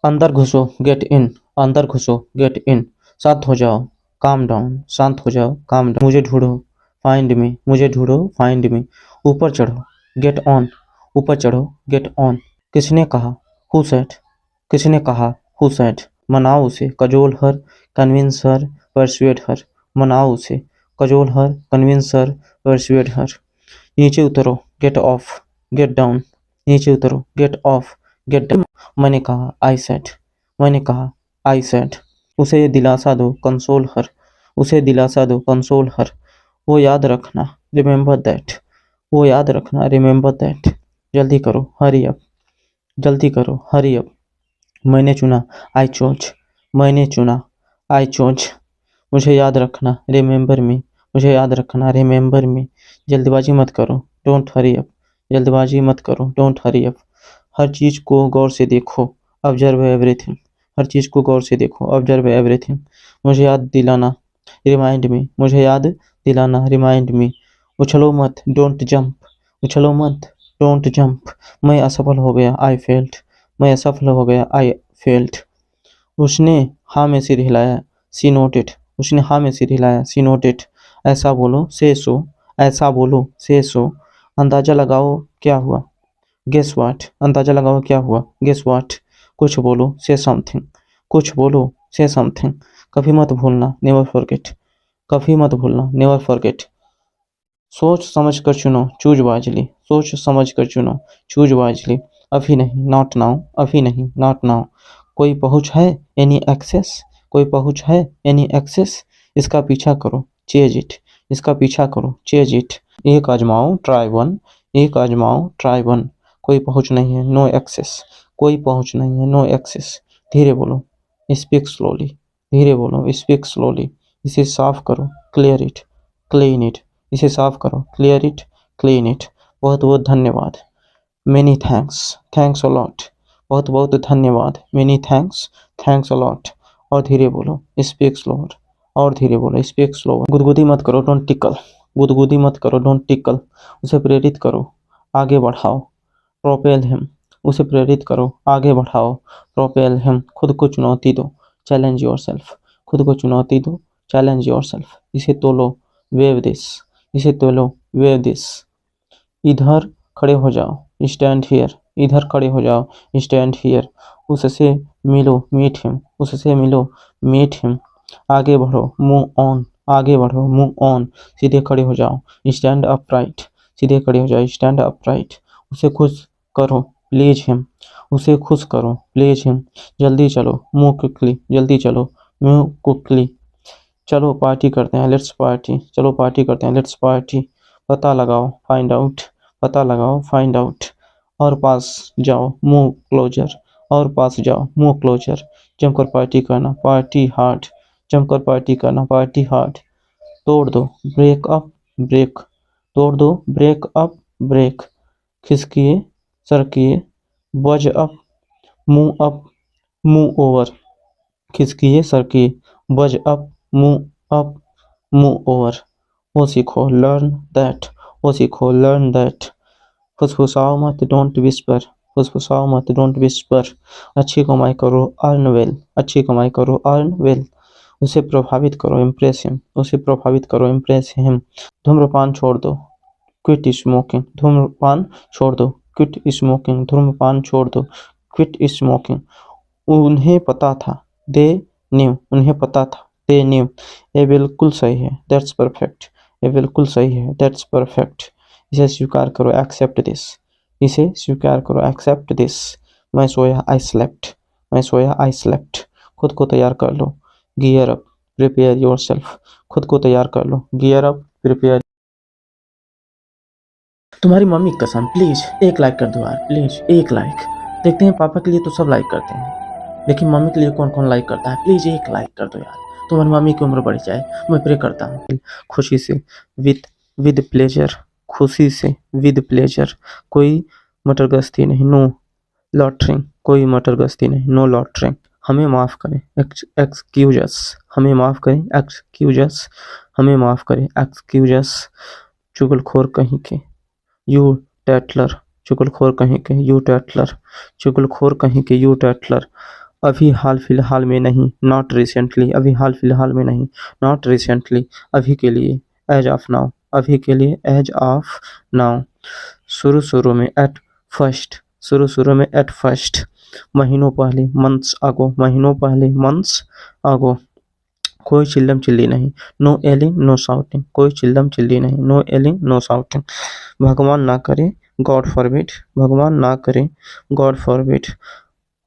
अंदर घुसो, get in. अंदर घुसो, get in. शांत हो जाओ, काम डाउन। शांत हो जाओ, काम डाउन। मुझे ढूंढो, फाइंड मी। मुझे ढूंढो, फाइंड मी। ऊपर चढ़ो, गेट ऑन। ऊपर चढ़ो, गेट ऑन। किसने कहा? Who said? किसने कहा? Who said? मनाओ उसे, कजोल हर, कन्विंस हर, परसुएड हर। मनाओ उसे, कजोल हर, कन्विंस हर, परसुएड हर। नीचे उतरो, गेट ऑफ। Get down. नीचे उतरो, गेट ऑफ, गेट डाउन। मैंने कहा, आई सेड। मैंने कहा, आई सेड। उसे दिलासा दो, कंसोल हर। उसे दिलासा दो, कंसोल हर। वो याद रखना, रिमेंबर दैट। वो याद रखना, रिमेंबर दैट। जल्दी करो, हरी अप। जल्दी करो, हरी अप। मैंने चुना, आई चोज। मैंने चुना, आई चोज। मुझे याद रखना, रिमेंबर मी। मुझे याद रखना, रिमेंबर मी। जल्दबाजी मत करो, डोंट हरी अप। जल्दबाजी मत करो, डोंट हरी अप। हर चीज को गौर से देखो, ऑब्जर्व एवरीथिंग। हर चीज को गौर से देखो, ऑब्जर्व एवरीथिंग। मुझे याद दिलाना, रिमाइंड मी। मुझे याद दिलाना, रिमाइंड मी। उछलो मत, डोंट जंप। उछलो मत, डोंट जंप। मैं असफल हो गया, आई फेल्ड। मैं असफल हो गया, आई फेल्ड। उसने हाँ में सिर हिलाया, सी नोटेड। उसने हाँ में सिर हिलाया, सी नोटेड। ऐसा बोलो, से सो। ऐसा बोलो, से सो। अंदाजा लगाओ क्या हुआ, गेस व्हाट। अंदाजा लगाओ क्या हुआ, गेस व्हाट। कुछ बोलो, से समथिंग। कुछ बोलो, से समथिंग। कभी मत भूलना, नेवर फॉरगेट। कभी मत भूलना, नेवर फॉरगेट। सोच समझ कर चुनो, चूज वाइजली। सोच समझ कर चुनो, चूज वाइजली। अभी नहीं, नॉट नाउ। अभी नहीं, नॉट नाउ। कोई पहुंच है, एनी एक्सेस? कोई पहुंच है, एनी एक्सेस? इसका पीछा करो, चेज इट। इसका पीछा करो, चेज इट। एक आजमाओ, ट्राई वन। एक आजमाओ, ट्राई वन। कोई पहुंच नहीं है, नो एक्सेस। कोई पहुंच नहीं है, नो एक्सेस। धीरे बोलो, स्पीक स्लोली। धीरे बोलो, स्पीक स्लोली। इसे साफ करो, क्लियर इट। Clean it. इसे साफ करो, क्लियर इट, क्लीन इट। बहुत बहुत धन्यवाद, many thanks. Thanks a lot. बहुत बहुत धन्यवाद, many thanks. Thanks a lot. और धीरे बोलो, स्पीक स्लोअर। और धीरे बोलो, स्पीक स्लोअर। गुदगुदी मत करो, डोंट टिकल। गुदगुदी मत करो, डोंट टिकल। उसे प्रेरित करो, आगे बढ़ाओ, प्रोपेल हिम। उसे प्रेरित करो, आगे बढ़ाओ, प्रोपेल हिम। खुद को चुनौती दो, चैलेंज योरसेल्फ। खुद को चुनौती दो, चैलेंज योरसेल्फ। इसे तोलो, वेव दिस। इसे तोलो, वेव दिस। इधर खड़े हो जाओ, स्टैंड हियर। इधर खड़े हो जाओ, स्टैंड हियर। उससे मिलो, मीट हिम। उससे मिलो, मीट हिम। आगे बढ़ो, मूव ऑन। आगे बढ़ो, मूव ऑन। सीधे खड़े हो जाओ, स्टैंड अपराइट। सीधे खड़े हो जाओ, स्टैंड अपराइट। उसे खुश करो, प्लीज हिम। उसे खुश करो, प्लीज हिम। जल्दी चलो, मूव क्विकली। जल्दी चलो, मूव क्विकली। चलो पार्टी करते हैं, लेट्स पार्टी। चलो पार्टी करते हैं, लेट्स पार्टी। पता लगाओ, फाइंड आउट। पता लगाओ, फाइंड आउट। और पास जाओ, मूव क्लोजर। और पास जाओ, मूव क्लोजर। जमकर पार्टी करना, पार्टी हार्ड। जमकर पार्टी करना, पार्टी हार्ड। तोड़ दो, ब्रेक अप, ब्रेक। तोड़ दो, ब्रेक अप, ब्रेक। खिसकिए, सरकिए, budge up, move up, move over. खिसकिए, सरकिए, budge up, move up, move over. वो सीखो, लर्न दैट। वो सीखो, लर्न दैट। फुसफुसाओ मत, डोंट विस्पर। फुसफुसाओ मत, डोंट विस्पर। अच्छी कमाई करो, अर्न वेल। अच्छी कमाई करो, अर्न वेल। उसे प्रभावित करो, इम्प्रेस हिम। उसे प्रभावित करो, इम्प्रेस हिम। धूम्रपान छोड़ दो, क्विट स्मोकिंग। धूम्रपान छोड़ दो, क्विट स्मोकिंग। धूम्रपान छोड़ दो, क्विट स्मोकिंग। उन्हें पता था, दे न्यू। उन्हें पता था, दे न्यू। ये बिल्कुल सही है, दैट्स परफेक्ट। ये बिल्कुल सही है, दैट्स परफेक्ट। इसे स्वीकार करो, एक्सेप्ट दिस। इसे स्वीकार करो, एक्सेप्ट दिस। मैं सोया, आई स्लेप्ट। मैं सोया, आई स्लेप्ट। खुद को तैयार कर लो, गियर अप, प्रिपेयर योरसेल्फ। खुद को तैयार कर लो, गियर अप, प्रिपेयर। तुम्हारी मम्मी की कसम, प्लीज एक लाइक कर दो यार, प्लीज एक लाइक। देखते हैं, पापा के लिए तो सब लाइक करते हैं, लेकिन मम्मी के लिए कौन कौन लाइक करता है। प्लीज एक लाइक कर दो यार, तुम्हारी मम्मी की उम्र बढ़ जाए, मैं प्रे करता हूँ। खुशी से, विद विद प्लेजर। खुशी से, विद प्लेजर। कोई मटर गश्ती नहीं, नो लॉटरिंग। कोई मटर गश्ती नहीं, नो लॉटरिंग। हमें माफ़ करें, एक्सक्यूज अस। हमें माफ़ करें, एक्सक्यूज अस। हमें माफ़ करें, एक्सक्यूज अस। चुगलखोर कहीं के, यू टैटलर। चुगलखोर कहीं के, यू टैटलर। चुगलखोर कहीं के, यू टैटलर। अभी हाल फिलहाल में नहीं, नॉट रिसेंटली, अभी हाल फिलहाल में नहीं, नॉट रिसेंटली, अभी के लिए, एज ऑफ नाउ, अभी के लिए, एज ऑफ नाउ, शुरू शुरू में, एट फर्स्ट, शुरू शुरू में, एट फर्स्ट, महीनों पहले, मंथ्स अगो, महीनों पहले, मंथ्स अगो, कोई चिल्लम चिल्ली नहीं, नो एलिंग नो शाउटिंग, कोई चिल्लम चिल्ली नहीं, नो एलिंग नो शाउटिंग, भगवान ना करे, गॉड फॉरबिड, भगवान ना करे, गॉड फॉरबिड,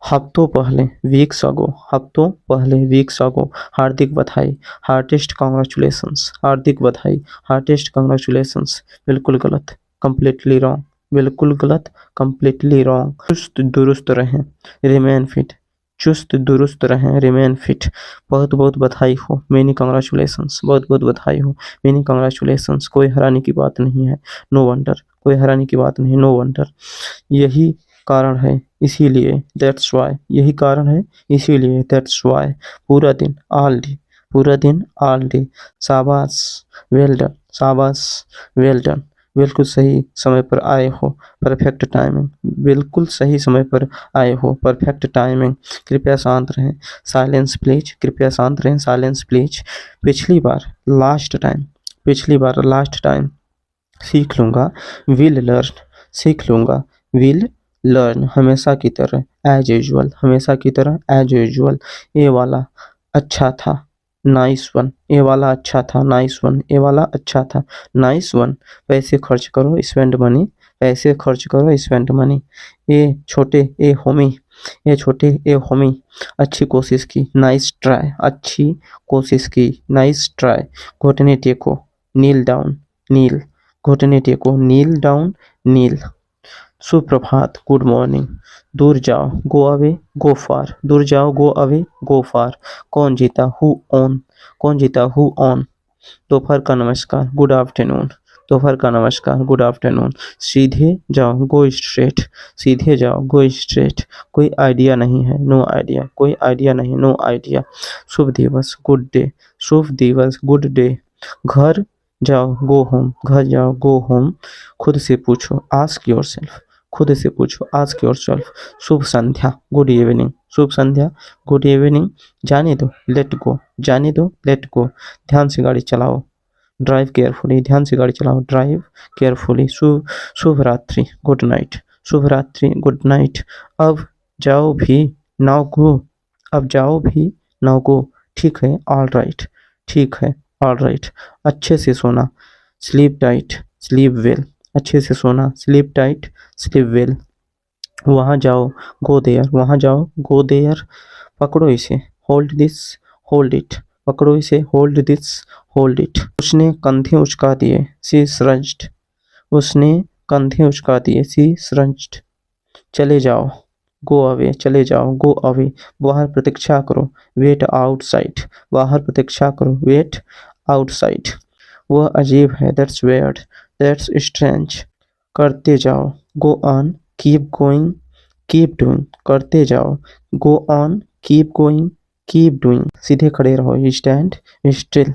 हफ्तों पहले, वीक्स अगो, हफ्तों पहले, वीक्स अगो, हार्दिक बधाई, हार्टेस्ट कॉन्ग्रेचुलेशंस, हार्दिक बधाई, हार्टेस्ट कॉन्ग्रेचुलेशंस, बिल्कुल गलत, कंप्लीटली रॉन्ग, बिल्कुल गलत, कंप्लीटली रॉन्ग, चुस्त दुरुस्त रहें, रिमेन फिट, चुस्त दुरुस्त रहें, रिमेन फिट, बहुत बहुत बधाई हो, मेनी कॉन्ग्रेचुलेशंस, बहुत बहुत बधाई हो, मेनी कॉन्ग्रेचुलेशंस, कोई हैरानी की बात नहीं है, नो वंडर, कोई हैरानी की बात नहीं, नो वंडर, यही कारण है, इसीलिए, दैट्स वाई, यही कारण है, इसीलिए, दैट्स वाई, पूरा दिन, ऑल डे, पूरा दिन, ऑल डे, शाबाश, वेल डन, शाबाश, वेल डन, बिल्कुल सही समय पर आए हो, परफेक्ट टाइमिंग, बिल्कुल सही समय पर आए हो, परफेक्ट टाइमिंग, कृपया शांत रहें, साइलेंस प्लीज, कृपया शांत रहें, साइलेंस प्लीज, पिछली बार, लास्ट टाइम, पिछली बार, लास्ट टाइम, सीख लूँगा, विल लर्न, सीख लूँगा, विल लर्न, हमेशा की तरह, एज यूजुअल, हमेशा की तरह, एज यूजुअल, ये वाला अच्छा था, नाइस वन, ये वाला अच्छा था, नाइस वन, ये वाला अच्छा था, नाइस वन, पैसे खर्च करो, स्पेंड मनी, पैसे खर्च करो, स्पेंड मनी, ये छोटे, ये होमी, ये छोटे, ये होमी, अच्छी कोशिश की, नाइस ट्राई, अच्छी कोशिश की, नाइस ट्राई, घुटने टेको, नील डाउन, नील, घुटने टेको, नील डाउन, नील, सुप्रभात, गुड मॉर्निंग, दूर जाओ, गो अवे, गो फार, दूर जाओ, गो अवे, गो फार, कौन जीता, हु ऑन, कौन जीता, हु ऑन, दोपहर का नमस्कार, गुड आफ्टरनून, दोपहर का नमस्कार, गुड आफ्टरनून, सीधे जाओ, गो स्ट्रेट, सीधे जाओ, गो स्ट्रेट, कोई आइडिया नहीं है, नो आइडिया, कोई आइडिया नहीं, नो आइडिया, शुभ दिवस, गुड डे, शुभ दिवस, गुड डे, घर जाओ, गो होम, घर जाओ, गो होम, खुद से पूछो, आस्क योरसेल्फ, खुद से पूछो, आस्क योरसेल्फ, शुभ संध्या, गुड इवनिंग, शुभ संध्या, गुड इवनिंग, जाने दो, लेट गो, जाने दो, लेट गो, ध्यान से गाड़ी चलाओ, ड्राइव केयरफुली, ध्यान से गाड़ी चलाओ, ड्राइव केयरफुली, शुभ रात्रि, गुड नाइट, शुभ रात्रि, गुड नाइट, अब जाओ भी, नाउ गो, अब जाओ भी, नाउ गो, ठीक है, ऑल राइट, ठीक है, ऑल राइट, अच्छे से सोना, स्लीप टाइट, स्लीप वेल, अच्छे से सोना, स्लीप टाइट, स्लीप वेल, वहाँ जाओ, गो देयर, वहाँ जाओ, गो देयर, पकड़ो इसे, होल्ड दिस, होल्ड इट, पकड़ो इसे, होल्ड दिस, होल्ड इट, उसने कंधे उचका दिए, सी स्रंच्ड, उसने कंधे उचका दिए, सी स्रंच्ड, चले जाओ, गो अवे, चले जाओ, गो अवे, बाहर प्रतीक्षा करो, वेट आउटसाइड, बाहर प्रतीक्षा करो, वेट आउटसाइड, वह अजीब है, दैट्स वेयर्ड, दैट्स स्ट्रेंज, करते जाओ, go on, keep going, keep doing, करते जाओ, go on, keep going, keep doing, सीधे खड़े रहो, स्टैंड स्टिल,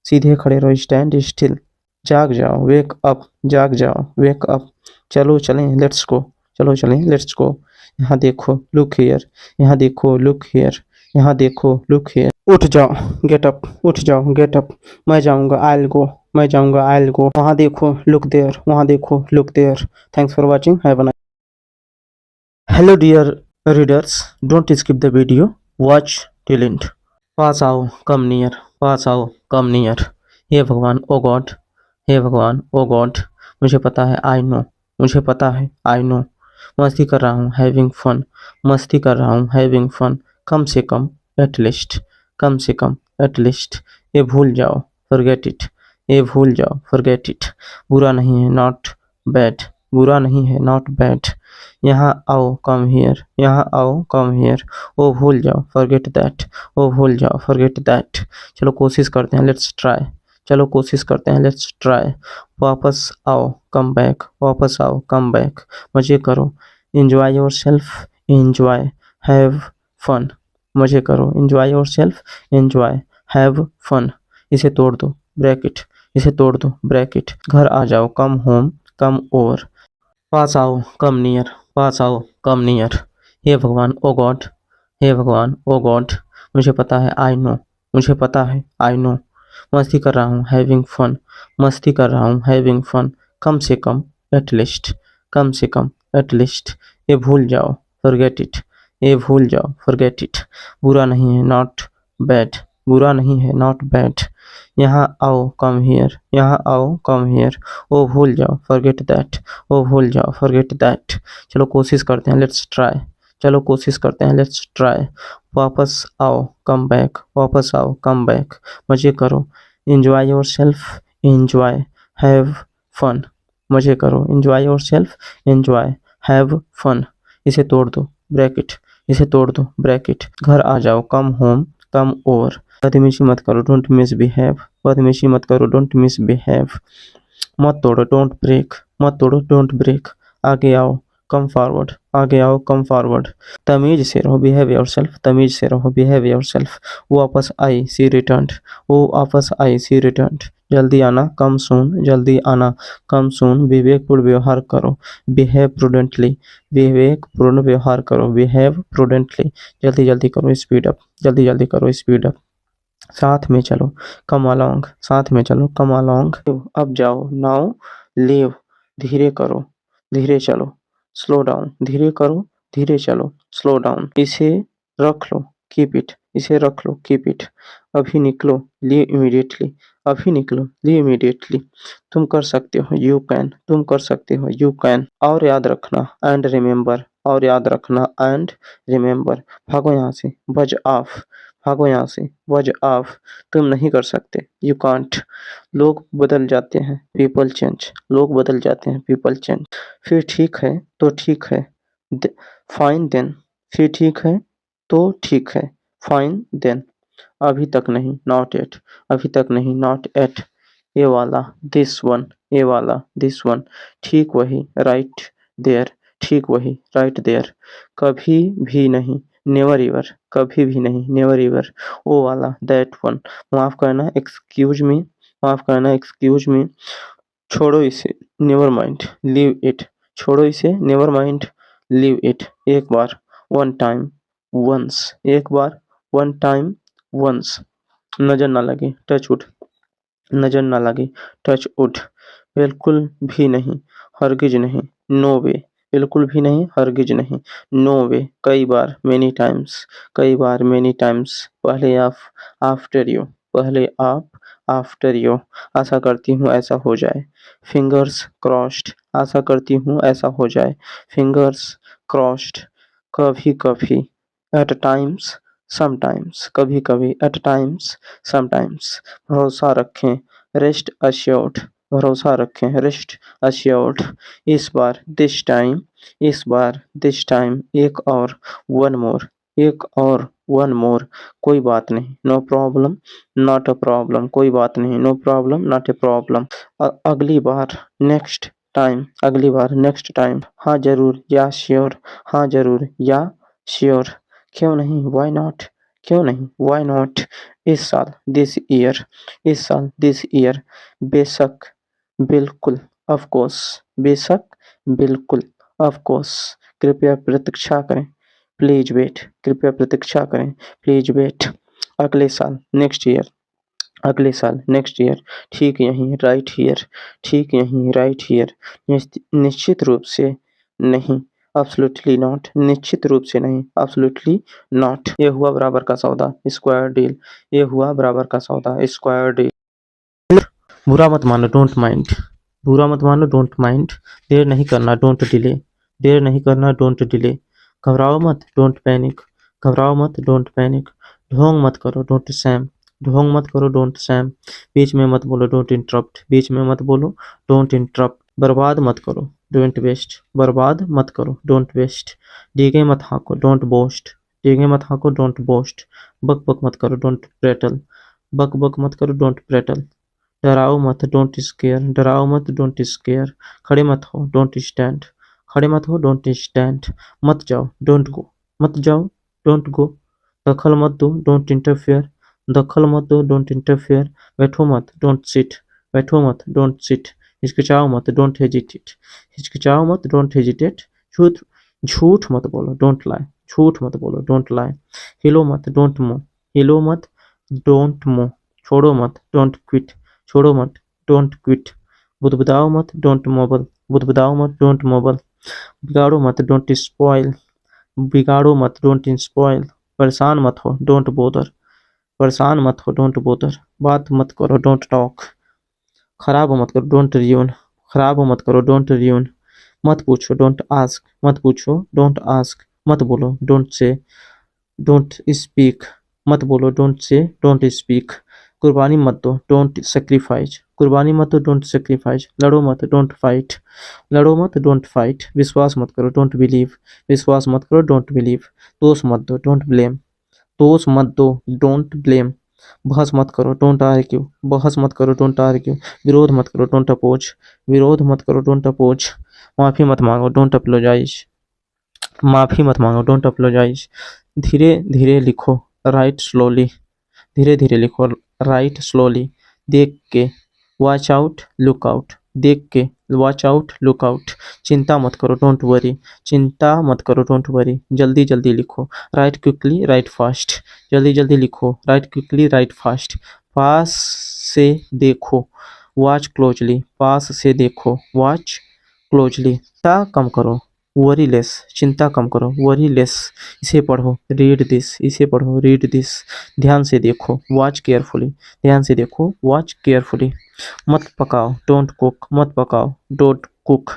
सीधे खड़े रहो, स्टैंड स्टिल, जाग जाओ, वेक अप, जाग जाओ, वेक अप, चलो चलें, लेट्स गो, चलो चलें, लेट्स गो, यहाँ देखो, लुक हियर, यहाँ देखो, लुक हियर, यहाँ देखो, लुक हियर, उठ जाओ, गेट अप, उठ जाओ, गेट अप, मैं जाऊँगा, आई गो, मैं जाऊँगा, आई गो, वहाँ देखो, लुक देयर, वहाँ देखो, look there, thanks for watching, have a nice. Hello dear readers, don't skip the video, watch till end, पास आओ, कम नियर, पास आओ, कम नियर, हे भगवान, ओ गॉड, हे भगवान, ओ गॉड, मुझे पता है, आई नो, मुझे पता है, आई नो, मस्ती कर रहा हूँ, हैविंग फन, मस्ती कर रहा हूँ, हैविंग फन, कम से कम, एटलीस्ट, कम से कम, एटलीस्ट, ये भूल जाओ, फॉरगेट इट, ये भूल जाओ, फॉरगेट इट, बुरा नहीं है, नॉट बैड, बुरा नहीं है, नॉट बैड, यहाँ आओ, कम हियर, यहाँ आओ, कम हियर, ओ भूल जाओ, फॉरगेट दैट, ओ भूल जाओ, फॉरगेट दैट, चलो कोशिश करते हैं, लेट्स ट्राई, चलो कोशिश करते हैं, लेट्स ट्राई, वापस आओ, कम बैक, वापस आओ, कम बैक, मजे करो, enjoy yourself, enjoy, have fun, मजे करो, enjoy yourself, enjoy, have fun, इसे तोड़ दो, ब्रैकेट, इसे तोड़ दो, ब्रैकेट, घर आ जाओ, कम होम, कम ओवर, पास आओ, कम नियर, पास आओ, कम नियर, हे भगवान, ओ गॉड, हे भगवान, ओ गॉड, मुझे पता है, आई नो, मुझे पता है, आई नो, मस्ती कर रहा हूँ, हैविंग फन, मस्ती कर रहा हूँ, हैविंग फन, कम से कम, एटलीस्ट, कम से कम, एटलीस्ट, ये भूल जाओ, फॉरगेट इट, ये भूल जाओ, फॉरगेट इट, बुरा नहीं है, नॉट बैड, बुरा नहीं है, नॉट बैड, यहाँ आओ, कम हियर, यहाँ आओ, कम हियर, ओ भूल जाओ, फॉरगेट दैट, ओ भूल जाओ, फॉरगेट दैट, चलो कोशिश करते हैं, लेट्स ट्राई, चलो कोशिश करते हैं, लेट्स ट्राई, वापस आओ, कम बैक, वापस आओ, कम बैक, मजे करो, enjoy yourself, enjoy, have fun, मजे करो, enjoy yourself, enjoy, have fun, इसे तोड़ दो, ब्रैकेट, इसे तोड़ दो, ब्रैकेट, घर आ जाओ, कम होम, कम ओवर, बदतमीजी मत करो, डोंट मिसबिहेव, बदतमीजी मत करो, डोंट मिसबिहेव, मत तोड़ो, डोंट ब्रेक, मत तोड़ो, डोंट ब्रेक, आगे आओ, कम फॉरवर्ड, आगे आओ, कम फॉरवर्ड, तमीज से रहो, बिहेव योरसेल्फ, तमीज से रहो, बिहेव योरसेल्फ, वो वापस आई, सी रिटर्न्ड, वो वापस आई, सी रिटर्न्ड, जल्दी आना, कम सून, जल्दी आना, कम सून, विवेकपूर्ण व्यवहार करो, बिहेव प्रूडेंटली, विवेकपूर्ण व्यवहार करो, बिहेव प्रूडेंटली, जल्दी जल्दी करो, स्पीड अप, जल्दी जल्दी करो, स्पीड अप, साथ में चलो, कम अलोंग, साथ में चलो, कम अलोंग, अब जाओ, नाउ लीव, धीरे करो, धीरे चलो, स्लो डाउन, धीरे करो, धीरे चलो, स्लो डाउन, इसे रख लो, कीप इट, इसे रख लो, कीप इट, अभी निकलो, लीव इमीडिएटली, अभी निकलो, लीव इमीडिएटली, तुम कर सकते हो, यू कैन, तुम कर सकते हो, यू कैन, और याद रखना, एंड रिमेंबर, और याद रखना, एंड रिमेंबर, भागो यहाँ से, बज ऑफ, भागो यहाँ से, वज ऑफ, तुम नहीं कर सकते, यू कांट, लोग बदल जाते हैं, पीपल चेंज, लोग बदल जाते हैं, पीपल चेंज, फिर ठीक है तो ठीक है, फाइन देन, फिर ठीक है तो ठीक है, फाइन देन, अभी तक नहीं, नॉट एट, अभी तक नहीं, नॉट एट, ये वाला, दिस वन, ये वाला, दिस वन, ठीक वही, राइट देयर, ठीक वही, राइट देयर, कभी भी नहीं, नेवर एवर, कभी भी नहीं, नेवर एवर, वो वाला, दैट वन, माफ करना, एक्सक्यूज मी, माफ करना, एक्सक्यूज मी, छोड़ो इसे, नेवर माइंड, लीव इट, छोड़ो इसे, नेवर माइंड, लीव इट, एक बार, वन टाइम, वंस, एक बार, वन टाइम, वंस, नजर ना लगे, टच वुड, नजर ना लगे, टच वुड, बिल्कुल भी नहीं, हरगिज नहीं, नो वे, बिल्कुल भी नहीं, हरगिज नहीं, नो वे, कई बार, मेनी टाइम्स, कई बार, मेनी टाइम्स, पहले आप, आफ्टर यू, पहले आप, आफ्टर यू, आशा करती हूँ ऐसा हो जाए, फिंगर्स क्रॉस्ड, आशा करती हूँ ऐसा हो जाए, फिंगर्स क्रॉस्ड, कभी कभी, एट टाइम्स, समटाइम्स, कभी कभी, एट टाइम्स, समटाइम्स, भरोसा रखें, रेस्ट अश्योर्ड, भरोसा रखें, रेस्ट अश्योर्ड, इस बार, दिस टाइम, इस बार, दिस टाइम, एक और, वन मोर, एक और, वन मोर, कोई बात नहीं, no problem, not a problem, कोई बात नहीं, no problem, not a problem, अगली बार, नेक्स्ट टाइम, अगली बार, नेक्स्ट टाइम, हाँ जरूर, या श्योर, हाँ जरूर, या श्योर, क्यों नहीं, वाई नॉट, क्यों नहीं, वाई नॉट, इस साल, दिस ईयर, इस साल, दिस ईयर, बेशक, बिल्कुल, ऑफ कोर्स, बेशक, बिल्कुल, ऑफ कोर्स, कृपया प्रतीक्षा करें, प्लीज वेट, कृपया प्रतीक्षा करें, प्लीज वेट, अगले साल, नेक्स्ट ईयर, अगले साल, नेक्स्ट ईयर, ठीक यहीं, राइट हियर, ठीक यहीं, राइट हियर, निश्चित रूप से नहीं, एब्सोल्युटली नॉट, निश्चित रूप से नहीं, एब्सोल्युटली नॉट, ये हुआ बराबर का सौदा, स्क्वायर डील, ये हुआ बराबर का सौदा, स्क्वायर डील, बुरा मत मानो, डोंट माइंड, बुरा मत मानो, डोंट माइंड, देर नहीं करना, डोंट डिले, देर नहीं करना, डोंट डिले, घबराओ मत, डोंट पैनिक, घबराओ मत, डोंट पैनिक, ढोंग मत करो, डोंट सैम, ढोंग मत करो, डोंट सैम, बीच में मत बोलो, डोंट इंटरप्ट, बीच में मत बोलो, डोंट इंटरप्ट, बर्बाद मत करो, डोंट वेस्ट, बर्बाद मत करो, डोंट वेस्ट, डीगे मत हाँको, डोंट बोस्ट, डीगे मत हाँको, डोंट बोस्ट, बक बक मत करो, डोंट प्रेटल, बक बक मत करो, डोंट प्रेटल, डराओ मत, डोंट स्केयर, डराओ मत, डोंट स्केयर, खड़े मत हो, डोंट स्टैंड, खड़े मत हो, डोंट स्टैंड, मत जाओ, डोंट गो, मत जाओ, डोंट गो, दखल मत दो, डोंट इंटरफेयर, दखल मत दो, डोंट इंटरफेयर, बैठो मत, डोंट सिट, बैठो मत, डोंट सिट, हिचकिचाओ मत, डोंट हेजिटेट, हिचकिचाओ मत, डोंट हेजिटेट, झूठ झूठ मत बोलो, डोंट लाई, झूठ मत बोलो, डोंट लाई। हिलो मत, डोंट मूव। हिलो मत, डोंट मूव। छोड़ो मत, डोंट क्विट। छोड़ो मत, डोंट क्विट। बुदबुदाओ मत, डोंट मोबल। बुदबुदाओ मत, डोंट मोबल। बिगाड़ो मत, डोंट स्पॉइल। बिगाड़ो मत, डोंट स्पॉइल। परेशान मत हो, डोंट बोदर। परेशान मत हो, डोंट बोदर। बात मत करो, डोंट टॉक। खराब मत करो, डोंट रियून। खराब मत करो, डोंट रियून। मत पूछो, डोंट आस्क। मत पूछो, डोंट आस्क। मत बोलो, डोंट से। Don't speak. मत बोलो, डोंट से, डोंट स्पीक। कुर्बानी मत दो, डोंट सेक्रीफाइस। कुर्बानी मत दो, डोंट सेक्रीफाइस। लड़ो मत, डोंट फाइट। लड़ो मत, डोंट फाइट। विश्वास मत करो, डोंट बिलीव। विश्वास मत करो, डोंट बिलीव। दोष मत दो, डोंट ब्लेम। दोष मत दो, डोंट ब्लेम। बहस मत करो, डोंट आर्ग्यू। बहस मत करो, डोंट आर्ग्यू। विरोध मत करो, डोंट अपोज। विरोध मत करो, डोंट अपोज। माफी मत मांगो, डोंट अपोलोजाइज। माफी मत मांगो, डोंट अपोलोजाइज। धीरे धीरे लिखो, राइट स्लोली। धीरे धीरे लिखो, राइट स्लोली। देख के, वॉच आउट, लुक आउट। देख के, वॉच आउट, लुक आउट। चिंता मत करो, डोंट वरी। चिंता मत करो, डोंट वरी। जल्दी जल्दी लिखो, राइट क्विकली, राइट फास्ट। जल्दी जल्दी लिखो, राइट क्विकली, राइट फास्ट। पास से देखो, वॉच क्लोजली। पास से देखो, वॉच क्लोजली। चिंता कम करो, वरी लेस। चिंता कम करो, वरी लेस। इसे पढ़ो, रीड दिस। इसे पढ़ो, रीड दिस। ध्यान से देखो, वॉच केयरफुली। ध्यान से देखो, वॉच केयरफुली। मत पकाओ, डोंट कुक। मत पकाओ, डोंट कुक।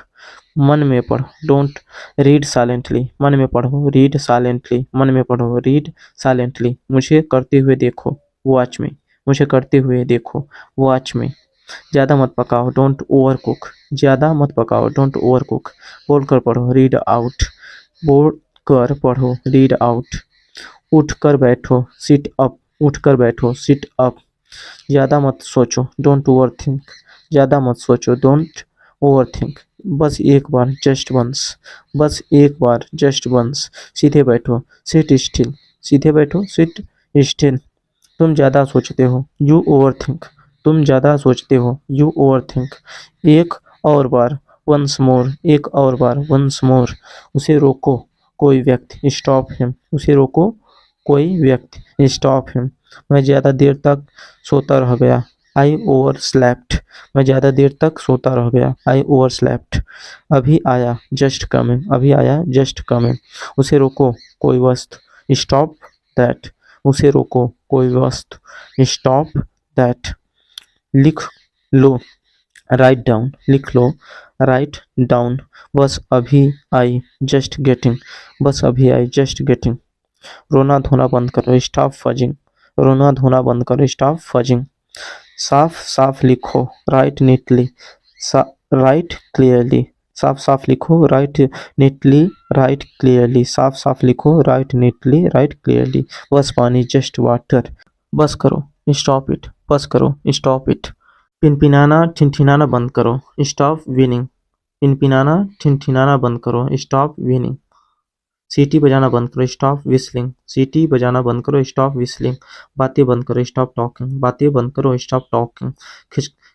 मन में पढ़ो, डोंट रीड साइलेंटली। मन में पढ़ो, रीड साइलेंटली। मन में पढ़ो, रीड साइलेंटली। मुझे करते हुए देखो, वॉच में। मुझे करते हुए देखो, वॉच में। ज़्यादा मत पकाओ, डोंट ओवर कुक। ज़्यादा मत पकाओ, डोंट ओवर कुक। बोल कर पढ़ो, रीड आउट। बोल कर पढ़ो, रीड आउट। उठ कर बैठो, सिट अप। उठ कर बैठो, सिट अप। ज़्यादा मत सोचो, डोंट ओवर थिंक। ज़्यादा मत सोचो, डोंट ओवर थिंक। बस एक बार, जस्ट वंस। बस एक बार, जस्ट वंस। सीधे बैठो, सिट स्टिल। सीधे बैठो, सिट स्टिल। तुम ज़्यादा सोचते हो, यू ओवर थिंक। तुम ज़्यादा सोचते हो, यू ओवर थिंक। एक और बार, वंस मोर। एक और बार, वंस मोर। उसे रोको, कोई व्यक्ति। Stop him. उसे रोको, कोई व्यक्ति। Stop him. मैं ज़्यादा देर तक सोता रह गया, आई ओवर स्लैप्ट। मैं ज़्यादा देर तक सोता रह गया, आई ओवर स्लैप्ट। अभी आया, जस्ट कमिंग। अभी आया, जस्ट कमिंग। उसे रोको, कोई वस्तु। Stop that. उसे रोको, कोई वस्तु। Stop that. लिख लो, राइट डाउन। लिख लो, राइट डाउन। बस अभी आई, जस्ट गेटिंग। बस अभी आई, जस्ट गेटिंग। रोना धोना बंद करो, स्टॉप फजिंग। रोना धोना बंद करो, स्टॉप फजिंग। साफ साफ लिखो, राइट नीटली। Right clearly. साफ साफ लिखो, राइट नीटली, राइट क्लियरली। साफ साफ लिखो, राइट नीटली, राइट क्लियरली। बस पानी, जस्ट वाटर। बस करो, स्टॉप इट। बस करो, स्टॉप इट। पिनपिनाना ठिनठिनाना बंद करो, स्टॉप विनिंग। पिनपिनाना ठिनठिनाना बंद करो, स्टॉप विनिंग। सीटी बजाना बंद करो, स्टॉप विस्लिंग। सीटी बजाना बंद करो, स्टॉप विस्लिंग। बातें बंद करो, स्टॉप टॉकिंग। बातें बंद करो, स्टॉप टॉकिंग।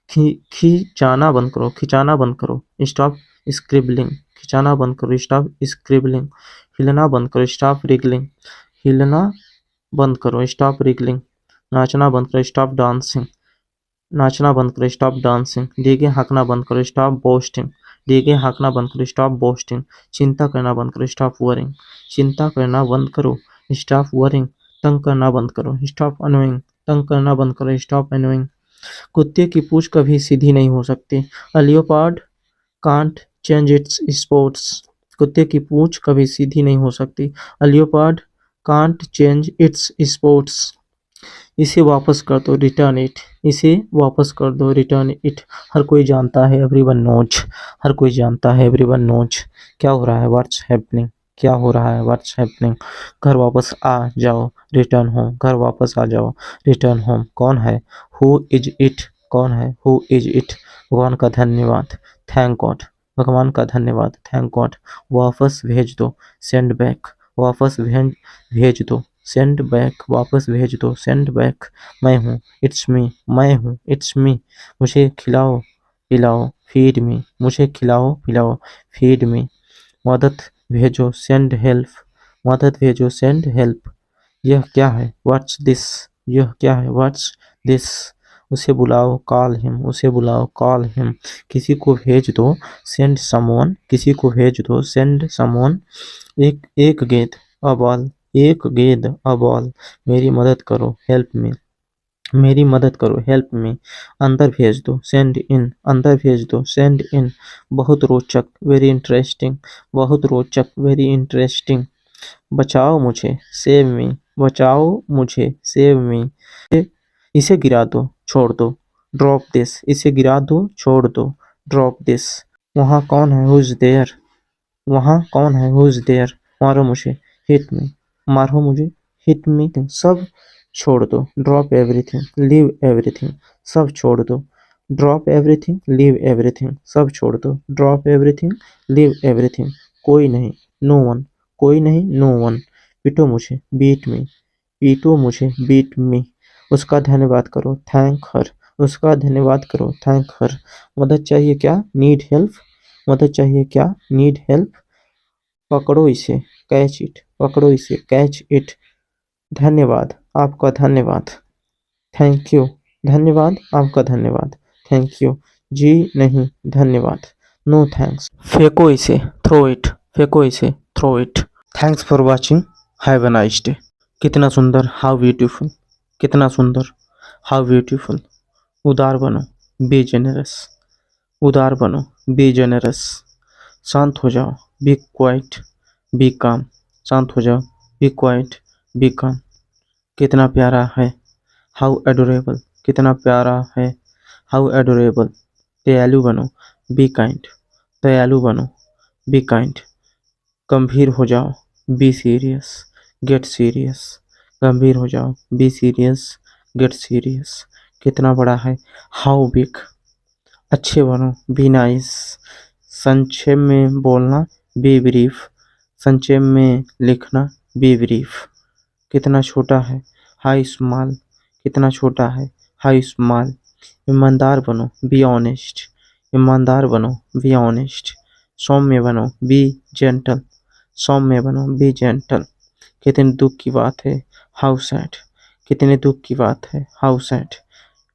खिंचाना बंद करो, खिंचाना बंद करो, स्टॉप स्क्रिबलिंग। खिंचाना बंद करो, स्टॉप स्क्रिबलिंग। हिलना बंद करो, स्टॉप रिगलिंग। हिलना बंद करो, स्टॉप रिगलिंग। नाचना बंद करो, स्टॉप डांसिंग। नाचना बंद करो, स्टॉप डांसिंग। डीगे हाँकना बंद करो, स्टॉप बोस्टिंग। डीगे हाँकना बंद करो, स्टॉप बोस्टिंग। चिंता करना बंद करो, स्टॉप वरिंग। चिंता करना बंद करो, स्टॉप वरिंग। तंग करना बंद करो, स्टॉप अनोइंग। तंग करना बंद करो, स्टॉप अनोइंग। कुत्ते की पूंछ कभी सीधी नहीं हो सकती। A leopard can't change its spots. कुत्ते की पूंछ कभी सीधी नहीं हो सकती। A leopard can't change its spots. इसे वापस कर दो, रिटर्न इट। इसे वापस कर दो, रिटर्न इट। हर कोई जानता है, एवरीवन नोज। हर कोई जानता है, एवरीवन नोज। क्या हो रहा है, व्हाट्स हैपनिंग। क्या हो रहा है, व्हाट्स हैपनिंग। घर वापस आ जाओ, रिटर्न होम। घर वापस आ जाओ, रिटर्न होम। कौन है, हु इज इट। कौन है, हु इज इट। भगवान का धन्यवाद, थैंक गॉड। भगवान का धन्यवाद, थैंक गॉड। वापस भेज दो, सेंड बैक। वापस भेज दो, सेंड बैक। वापस भेज दो, सेंड बैक। मैं हूँ, इट्स मी। मैं हूँ, इट्स मी। मुझे खिलाओ पिलाओ, फीड मी। मुझे खिलाओ पिलाओ, फीड मी। मदद भेजो, सेंड हेल्प। मदद भेजो, सेंड हेल्प। यह क्या है, व्हाट्स दिस। यह क्या है, व्हाट्स दिस। उसे बुलाओ, कॉल हिम। उसे बुलाओ, कॉल हिम। किसी को भेज दो, सेंड समवन। किसी को भेज दो, सेंड समवन। एक एक गेंद, अ बॉल। एक गेंद, अ बॉल। मेरी मदद करो, हेल्प मी। मेरी मदद करो, हेल्प मी। अंदर भेज दो, सेंड इन। अंदर भेज दो, सेंड इन। बहुत रोचक, वेरी इंटरेस्टिंग। बहुत रोचक, वेरी इंटरेस्टिंग। बचाओ मुझे, सेव मी। बचाओ मुझे, सेव मी। इसे गिरा दो, छोड़ दो। Drop this. इसे गिरा दो, छोड़ दो। Drop this. वहाँ कौन है, हु इज देयर। वहाँ कौन है, हु इज देयर। मारो मुझे, हिट मी। मारो मुझे, हिट मी। सब छोड़ दो, ड्रॉप एवरीथिंग, लीव एवरीथिंग। सब छोड़ दो, ड्रॉप एवरीथिंग, लीव एवरीथिंग। सब छोड़ दो, ड्रॉप एवरीथिंग, लीव एवरीथिंग। कोई नहीं, नो वन। कोई नहीं, नो वन। पीटो मुझे, बीट मी। पीटो मुझे, बीट मी। उसका धन्यवाद करो, थैंक हर। उसका धन्यवाद करो, थैंक हर। मदद चाहिए क्या, नीड हेल्प। मदद चाहिए क्या, नीड हेल्प। पकड़ो इसे, कैच इट। पकड़ो इसे, कैच इट। धन्यवाद, आपका धन्यवाद। Thank you. धन्यवाद, आपका धन्यवाद। Thank you. जी नहीं, धन्यवाद। No thanks. फेंको इसे, थ्रो इट। फेंको इसे, throw it. Thanks for watching. Have a nice day. कितना सुंदर, हाउ ब्यूटीफुल। कितना सुंदर, हाउ ब्यूटीफुल। उदार बनो, बी जेनरस। उदार बनो, बी जेनरस। शांत हो जाओ, बी क्वाइट, बी काम। शांत हो जाओ, बी क्वाइट, बी काम। कितना प्यारा है, हाउ एडोरेबल। कितना प्यारा है, हाउ एडोरेबल। दयालु बनो, बी काइंड। दयालु बनो, बी काइंड। गंभीर हो जाओ, बी सीरियस, गेट सीरियस। गंभीर हो जाओ, बी सीरियस, गेट सीरियस। कितना बड़ा है, हाउ बिग। अच्छे बनो, बी नाइस। संक्षेप में बोलना, बी ब्रीफ। संक्षेप में लिखना, बी ब्रीफ। कितना छोटा है, हाई स्मॉल। कितना छोटा है, हाई स्मॉल। ईमानदार बनो, बी ऑनेस्ट। ईमानदार बनो, बी ऑनेस्ट। सौम्य बनो, बी जेंटल। सौम्य बनो, बी जेंटल। कितने दुख की बात है, हाउ सैड। कितने दुख की बात है, हाउ सैड।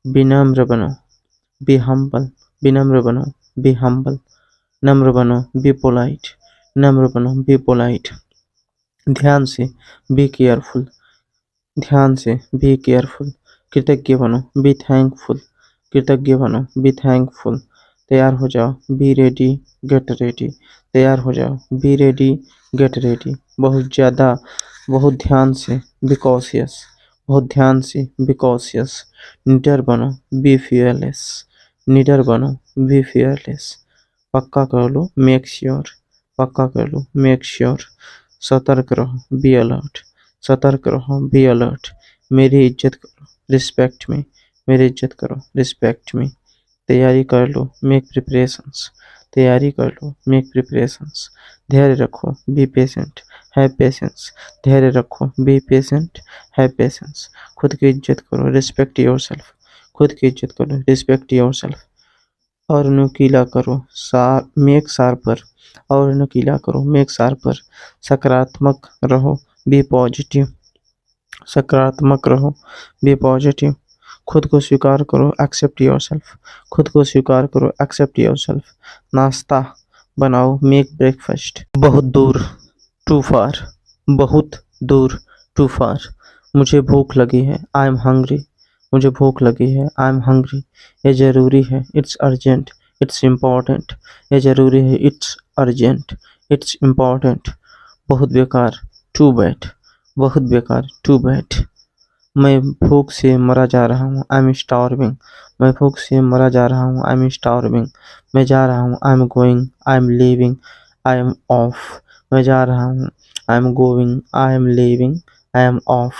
विनम्र बनो, बी हम्बल। विनम्र बनो, बी हम्बल। नम्र बनो, बी पोलाइट। नम्र बनो, बी पोलाइट। ध्यान से, बी केयरफुल। ध्यान से, बी केयरफुल। कृतज्ञ बनो, बी थैंकफुल। कृतज्ञ बनो, बी थैंकफुल। तैयार हो जाओ, बी रेडी, गेट रेडी। तैयार हो जाओ, बी रेडी, गेट रेडी। बहुत ज़्यादा, बहुत ध्यान से, बी कॉशियस। बहुत ध्यान से, बी कॉशियस। निडर बनो, बी फियरलेस। निडर बनो, बी फियरलेस। पक्का कर लो, मेक श्योर। पक्का कर लो, मेक श्योर। सतर्क रहो, बी अलर्ट। सतर्क रहो, बी अलर्ट। मेरी इज्जत करो, रिस्पेक्ट मी। मेरी इज्जत करो, रिस्पेक्ट मी। तैयारी कर लो, मेक प्रिपरेशंस। तैयारी कर लो, मेक प्रिपरेशंस। धैर्य रखो, बी पेशेंट, हैव पेशेंस। धैर्य रखो, बी पेशेंट, हैव पेशेंस। खुद की इज्जत करो, रिस्पेक्ट योरसेल्फ। खुद की इज्जत करो, रिस्पेक्ट योरसेल्फ। और नुकीला करो, मेक शार्पर। और नुकीला करो, मेक शार्पर। सकारात्मक रहो, बी पॉजिटिव। सकारात्मक रहो, बी पॉजिटिव। खुद को स्वीकार करो, एक्सेप्ट योरसेल्फ। खुद को स्वीकार करो, एक्सेप्ट योरसेल्फ। नाश्ता बनाओ, मेक ब्रेकफास्ट। बहुत दूर, टू फार। बहुत दूर, टू फार। मुझे भूख लगी है, आई एम हंग्री। मुझे भूख लगी है, आई एम हंग्री। ये जरूरी है, इट्स अर्जेंट। It's important. ये जरूरी है, इट्स अर्जेंट। It's important. बहुत बेकार, टू बैड। बहुत बेकार, टू बैड। मैं भूख से मरा जा रहा हूँ, आई एम स्टार्विंग। मैं भूख से मरा जा रहा हूँ, आई एम स्टार्विंग। मैं जा रहा हूँ, I am going, I am leaving, I am of. मैं जा रहा हूँ, I am going, I am leaving, I am of.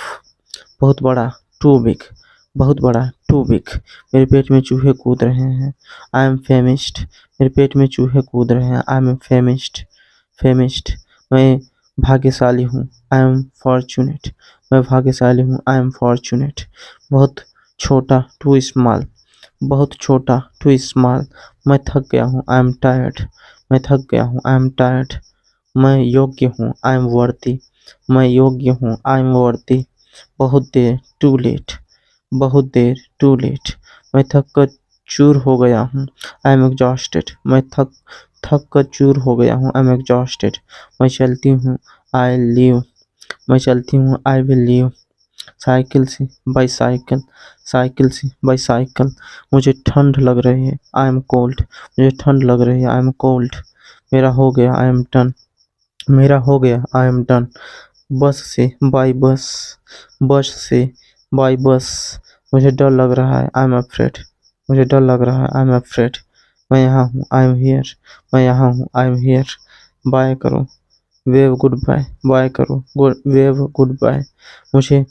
बहुत बड़ा, टू बिग। बहुत बड़ा, टू बिग। मेरे पेट में चूहे कूद रहे हैं, आई एम फेमिस्ड। मेरे पेट में चूहे कूद रहे हैं, आई एम फेमिस्ड। फेमिस्ड। मैं भाग्यशाली हूँ, आई एम फॉर्चुनेट। मैं भाग्यशाली हूँ, आई एम फॉर्चुनेट। बहुत छोटा, टू स्मॉल। बहुत छोटा, टू स्मॉल। मैं थक गया हूँ, आई एम टायर्ड। मैं थक गया हूँ, आई एम टायर्ड। मैं योग्य हूँ, आई एम वर्दी। मैं योग्य हूँ, आई एम वर्दी। बहुत देर, टू लेट, बहुत देर, टू लेट। मैं थक कर चूर हो गया हूँ, आई एम एग्जॉस्टेड। मैं थक थक कर चूर हो गया हूँ, आई एम एग्जॉस्टेड। मैं चलती हूँ, आई लीव। मैं चलती हूँ, आई विल लीव। साइकिल से, बाईसाइकिल, साइकिल से, बाईसाइकिल। मुझे ठंड लग रही है, आई एम कोल्ड। मुझे ठंड लग रही है, आई एम कोल्ड। मेरा हो गया, आई एम डन। मेरा हो गया, आई एम डन। बस से, बाई बस, बस से, बाई बस। मुझे डर लग रहा है, आई एम अफ्रेड। मुझे डर लग रहा है, आई एम अफ्रेड। मैं यहाँ हूँ, आई एम हियर। मैं यहाँ हूँ, आई एम हियर। बाय करो, वेव गुड बाय। बाय करो, वेव गुड बाय। मुझे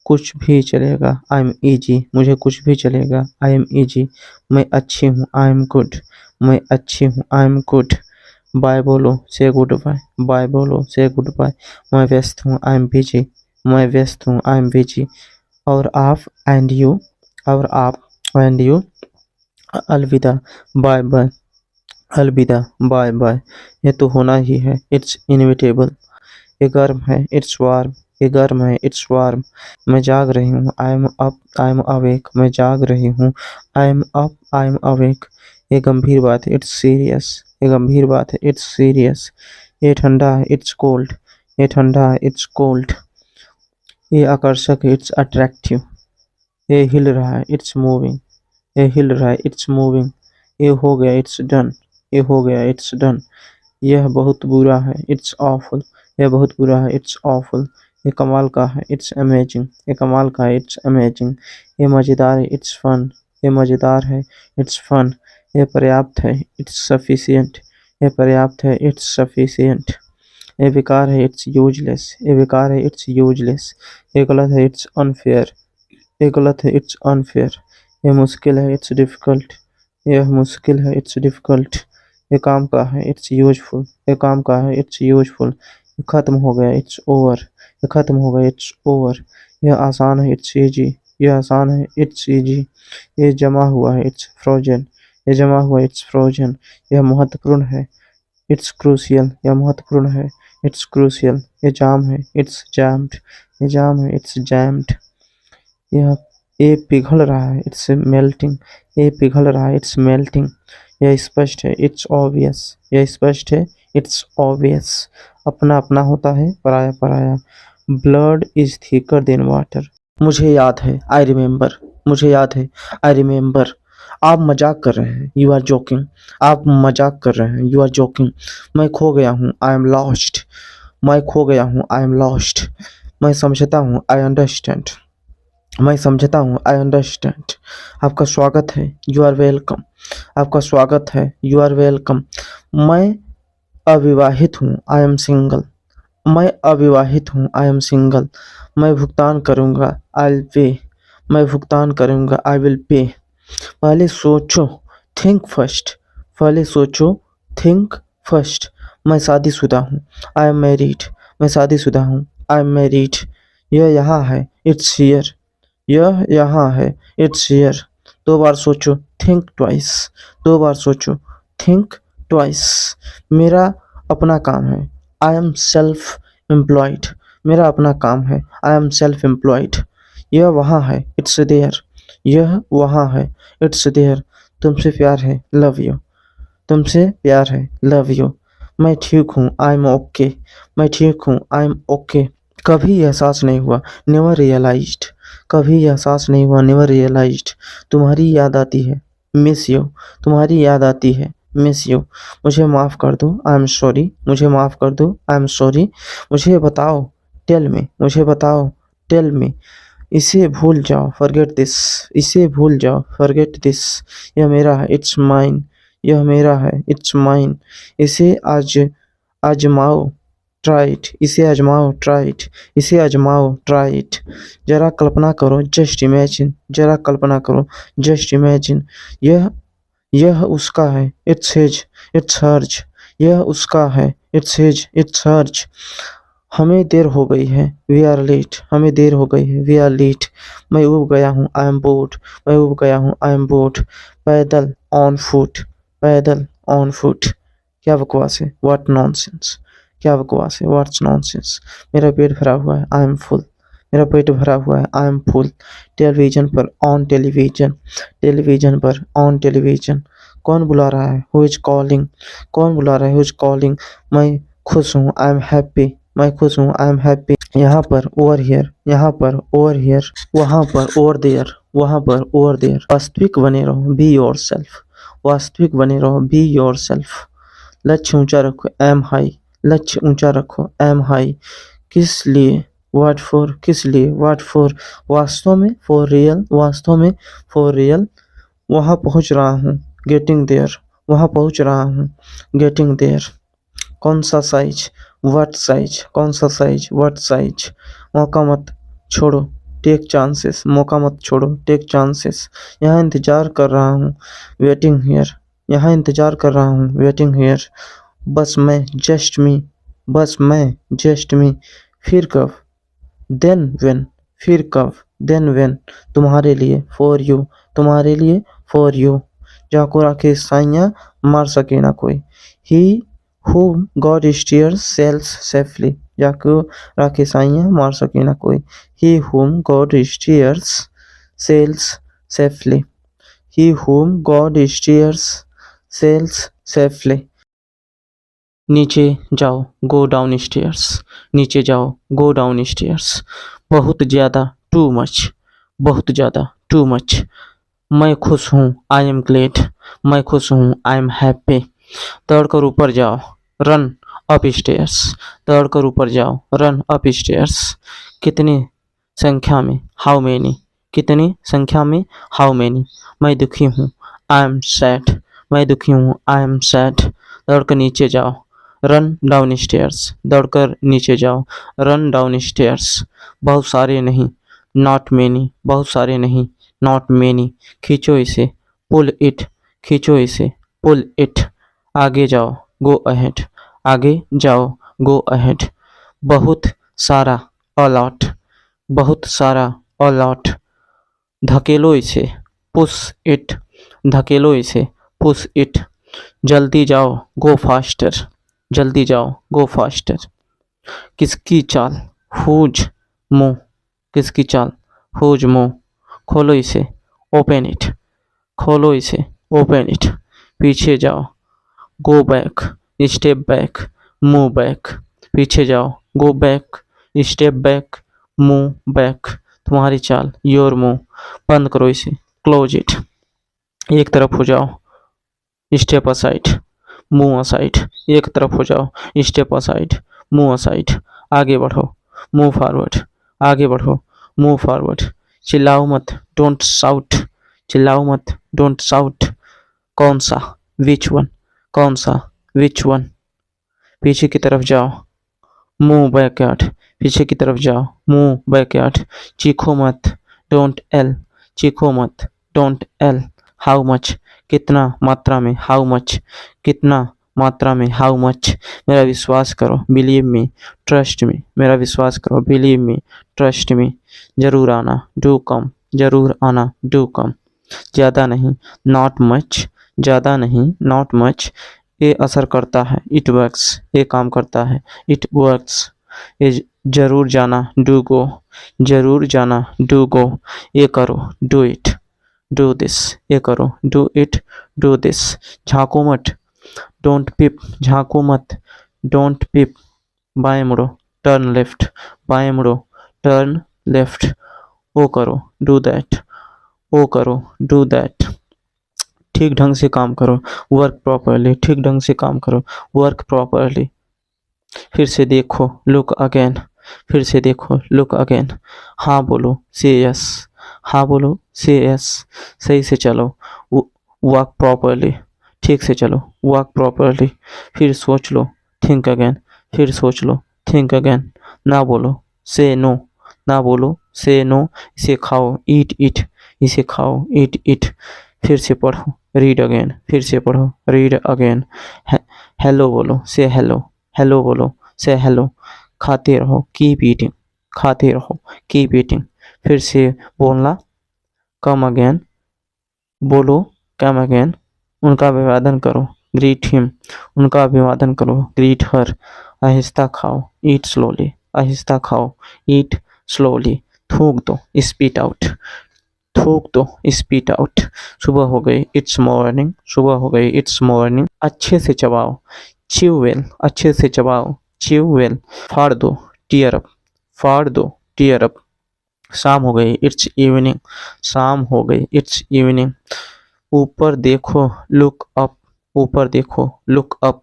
कुछ भी चलेगा, आई एम इजी। मुझे कुछ भी चलेगा, आई एम इजी। मैं अच्छी हूँ, आई एम गुड। मैं अच्छी हूँ, आई एम गुड। बाय बोलो, से गुड बाय। बाय बोलो, से गुड बाय। मैं व्यस्त हूँ, आई एम बिजी। मैं व्यस्त हूँ, आई एम बिजी। और आप, एंड यू। और आप, एंड यू। अलविदा, बाय बाय। अलविदा, बाय बाय। ये तो होना ही है, इट्स इनविटेबल। ये गर्म है, इट्स वार्म। ये गर्म है, इट्स वार्म। मैं जाग रही हूँ, I am up, I am awake. मैं जाग रही हूँ, I am up, I am awake. ये गंभीर बात है, इट्स सीरियस। ये गंभीर बात है, इट्स सीरियस। ये ठंडा है, इट्स कोल्ड। ये ठंडा है, इट्स कोल्ड। ये आकर्षक है, इट्स अट्रैक्टिव। ये हिल रहा है, इट्स मूविंग। ये हिल रहा है, इट्स मूविंग। ये हो गया, इट्स डन। ये हो गया, इट्स डन। यह बहुत बुरा है, इट्स ऑफुल। यह बहुत बुरा है, इट्स ऑफुल। ये कमाल का है, इट्स अमेजिंग। ये कमाल का है, इट्स अमेजिंग। ये मज़ेदार है, इट्स फन। ये मज़ेदार है, इट्स फन। ये पर्याप्त है, इट्स सफिशिएंट। ये पर्याप्त है, इट्स सफिशिएंट। ये बेकार है, इट्स यूजलेस। ये बेकार है, इट्स यूजलेस। ये गलत है, इट्स अनफेयर। ये गलत है, इट्स अनफेयर। ये मुश्किल है, इट्स डिफ़िकल्ट। यह मुश्किल है, इट्स डिफ़िकल्ट। ये काम का है, इट्स यूजफुल। ये काम का है, इट्स यूजफुल। ये ख़त्म हो गया, इट्स ओवर। ये ख़त्म हो गया, इट्स ओवर। यह आसान है, इट्स ईजी। यह आसान है, इट्स ईजी। ये जमा हुआ है, इट्स फ्रोजन। ये जमा हुआ, इट्स फ्रोजन। यह महत्वपूर्ण है, इट्स क्रूशियल। यह महत्वपूर्ण है, इट्स क्रूशियल। ये जाम है, इट्स जैम्ड। ये जाम है, इट्स जैम्ड। यह ये पिघल रहा है, इट्स मेल्टिंग। ये पिघल रहा है, इट्स मेल्टिंग। यह स्पष्ट है, इट्स ऑब्वियस। यह स्पष्ट है, इट्स ऑब्वियस। अपना अपना होता है, पराया पराया। Blood is thicker than water. मुझे याद है, आई रिमेम्बर। मुझे याद है, आई रिमेम्बर। आप मजाक कर रहे हैं, यू आर जोकिंग। आप मजाक कर रहे हैं, यू आर जोकिंग। मैं खो गया हूँ, आई एम लॉस्ट। मैं खो गया हूँ, आई एम लॉस्ट। मैं समझता हूँ, आई अंडरस्टैंड। मैं समझता हूँ, आई अंडरस्टैंड। आपका स्वागत है, यू आर वेलकम। आपका स्वागत है, यू आर वेलकम। मैं अविवाहित हूँ, आई एम सिंगल। मैं अविवाहित हूँ, आई एम सिंगल। मैं भुगतान करूँगा, आई विल पे। मैं भुगतान करूँगा, आई विल पे। पहले सोचो, थिंक फर्स्ट। पहले सोचो, थिंक फर्स्ट। मैं शादीशुदा हूँ, आई एम मैरिड। मैं शादीशुदा हूँ, आई एम मैरिड। यह यहाँ है, इट्स हियर। यह यहाँ है, इट्स हियर। दो बार सोचो, थिंक ट्वाइस। दो बार सोचो, थिंक ट्वाइस। मेरा अपना काम है, आई एम सेल्फ एम्प्लॉयड। मेरा अपना काम है, आई एम सेल्फ एम्प्लॉयड। यह वहाँ है, इट्स देयर। यह वहाँ है, इट्स देयर। तुमसे प्यार है, लव यू। तुमसे प्यार है, लव यू। मैं ठीक हूँ, आई एम ओके। मैं ठीक हूँ, आई एम ओके। कभी एहसास नहीं हुआ, नेवर रियलाइज्ड। कभी एहसास नहीं हुआ, नेवर रियलाइज्ड। तुम्हारी याद आती है, मिस यू। तुम्हारी याद आती है, मिस यू। मुझे माफ़ कर दो, आई एम सॉरी। मुझे माफ़ कर दो, आई एम सॉरी। मुझे बताओ, टेल मी। मुझे बताओ, टेल मी। इसे भूल जाओ, फॉरगेट दिस। इसे भूल जाओ, फॉरगेट दिस। यह मेरा है, इट्स माइन। यह मेरा है, इट्स माइन। इसे आजमाओ, ट्राई इट। इसे आजमाओ, ट्राई इट। इसे आजमाओ, ट्राई इट। जरा कल्पना करो, जस्ट इमेजिन। जरा कल्पना करो, जस्ट इमेजिन। यह उसका है, इट्स हिज। इट्स हर्ज। यह उसका है, इट्स हिज। इट्स हर्ज। हमें देर हो गई है, वी आर लेट। हमें देर हो गई है, वी आर लेट। मैं ऊब गया हूँ, आई एम बोर्ड। मैं ऊब गया हूँ, आई एम बोर्ड। पैदल, ऑन फुट। पैदल, ऑन फुट। क्या बकवास है, व्हाट नॉनसेंस। क्या बकवास है, व्हाट्स नॉनसेंस। मेरा पेट भरा हुआ है, आई एम फुल। मेरा पेट भरा हुआ है, आई एम फुल। टेलीविजन पर, ऑन टेलीविजन। टेलीविजन पर, ऑन टेलीविजन। कौन बुला रहा है, हु इज कॉलिंग। कौन बुला रहा है, हु इज कॉलिंग। मैं खुश हूँ, आई एम हैप्पी। मैं खुश हूँ, आई एम हैप्पी। यहाँ पर, ओवर हियर। यहाँ पर, ओवर हियर। वहाँ पर, ओवर देयर। वहाँ पर, ओवर देयर। वास्तविक बने रहो, बी योर सेल्फ। वास्तविक बने रहो, बी योर सेल्फ। लक्ष्य ऊंचा रखो, एम हाई। लक्ष्य ऊंचा रखो, एम हाई। किस लिए, व्हाट फॉर। किस लिए, व्हाट फॉर। वास्तव में, फॉर रियल। वास्तव में, फॉर रियल। वहां पहुंच रहा हूँ, गेटिंग देयर। वहां पहुंच रहा हूँ, गेटिंग देयर। कौन सा साइज, व्हाट साइज। कौन सा साइज, व्हाट साइज। मौका मत छोड़ो, टेक चांसेस। मौका मत छोड़ो, टेक चांसेस। यहाँ इंतजार कर रहा हूँ, वेटिंग हियर। यहाँ इंतजार कर रहा हूँ, वेटिंग हियर। बस मैं, जस्ट मी। बस मैं, जस्ट मी। फिर कब, देन व्हेन। फिर कब, देन व्हेन। तुम्हारे लिए, फॉर यू। तुम्हारे लिए, फॉर यू। जाको राखे साइयाँ, मार सके ना कोई। ही whom God steers sails safely। जाको राखे साइयाँ, मार सके ना कोई। He whom God steers sails safely। He whom God steers sails safely। नीचे जाओ, गो डाउन स्टेयर्स। नीचे जाओ, गो डाउन स्टेयर्स। बहुत ज़्यादा, टू मच। बहुत ज़्यादा, टू मच। मैं खुश हूँ, आई एम ग्लेड। मैं खुश हूँ, आई एम हैप्पी। दौड़कर ऊपर जाओ, रन अप स्टेयर्स। दौड़कर ऊपर जाओ, रन अप स्टेयर्स। कितनी संख्या में, हाउ मेनी। कितनी संख्या में, हाउ मेनी। मैं दुखी हूँ, आई एम सैड। मैं दुखी हूँ, आई एम सैड। दौड़कर नीचे जाओ, रन डाउन स्टेयर्स। दौड़कर नीचे जाओ, रन डाउन स्टेयर्स। बहुत सारे नहीं, नॉट मेनी। बहुत सारे नहीं, नॉट मेनी। खींचो इसे, पुल इट। खींचो इसे, पुल इट। आगे जाओ, गो अहेड। आगे जाओ, गो अहेड। बहुत सारा, अलॉट। बहुत सारा, अलॉट। धकेलो इसे, पुश इट। धकेलो इसे, पुश इट। जल्दी जाओ, गो फास्टर। जल्दी जाओ, गो फास्टर। किसकी चाल, हुज मूव। किसकी चाल, हुज मूव। खोलो इसे, ओपन इट। खोलो इसे, ओपन इट। पीछे जाओ, go back. Step back, move back. पीछे जाओ, go back. Step back, move back. तुम्हारी चाल, योर मूव। बंद करो इसे, क्लोज इट। एक तरफ हो जाओ, स्टेप असाइड, मूव असाइड। एक तरफ हो जाओ, स्टेप असाइड, मूव असाइड। आगे बढ़ो, मूव फॉरवर्ड। आगे बढ़ो, मूव फॉरवर्ड। चिल्लाओ मत, डोंट शाउट। चिल्लाओ मत, डोंट शाउट। कौन सा, विच वन। कौन सा, विच वन। पीछे की तरफ जाओ, मूव बैकयार्ड। पीछे की तरफ जाओ, मूव बैकयार्ड। चीखो मत, डोंट एल। चीखो मत, डोंट एल। हाउ मच, कितना मात्रा में, हाउ मच। कितना मात्रा में, हाउ मच। मेरा विश्वास करो, बिलीव मी, ट्रस्ट मी। मेरा विश्वास करो, बिलीव मी, ट्रस्ट मी। जरूर आना, डू कम। जरूर आना, डू कम। ज़्यादा नहीं, नॉट मच। ज़्यादा नहीं, नॉट मच। ये असर करता है, इट वर्क्स। ये काम करता है, इट वर्क्स। ये जरूर जाना, डू गो। जरूर जाना, डू गो। ये करो, डू इट, डू दिस। ये करो, डू इट, डू दिस। झांको मत, डोंट पिप। झांको मत, डोंट पिप। बाएं मुड़ो, टर्न लेफ्ट। बाएं मुड़ो, टर्न लेफ्ट। वो करो, डू दैट। वो करो, डू दैट। ठीक ढंग से काम करो, वर्क प्रॉपरली। ठीक ढंग से काम करो, वर्क प्रॉपरली। फिर से देखो, लुक अगेन। फिर से देखो, लुक अगेन। हाँ बोलो, से यस। हाँ बोलो, से यस। सही से चलो, वॉक प्रॉपरली। ठीक से चलो, वॉक प्रॉपरली। फिर सोच लो, थिंक अगेन। फिर सोच लो, थिंक अगेन। ना बोलो, से नो। ना बोलो, से नो। इसे खाओ, ईट इट। इसे खाओ, ईट इट। फिर से पढ़ो, रीड अगेन। फिर से पढ़ो, रीड अगेन। हेलो बोलो, से हेलो। हेलो बोलो, से हेलो। खाते रहो, कीप ईटिंग। खाते रहो, कीप ईटिंग। फिर से बोलना, कम अगेन। बोलो, कम अगेन। उनका अभिवादन करो, ग्रीट हिम। उनका अभिवादन करो, ग्रीट हर। आहिस्ता खाओ, ईट स्लोली, आहिस्ता खाओ, ईट स्लोली। थूक दो, स्पीट आउट, थूक दो, स्पीट आउट। सुबह हो गई, इट्स मॉर्निंग, सुबह हो गई, इट्स मॉर्निंग। अच्छे से चबाओ, च्यू वेल, अच्छे से चबाओ, च्यू वेल। फाड़ दो, टीयर अप, फाड़ दो, टीयर अप। शाम हो गई, इट्स इवनिंग, शाम हो गई, इट्स इवनिंग। ऊपर देखो, लुक अप, ऊपर देखो, लुक अप।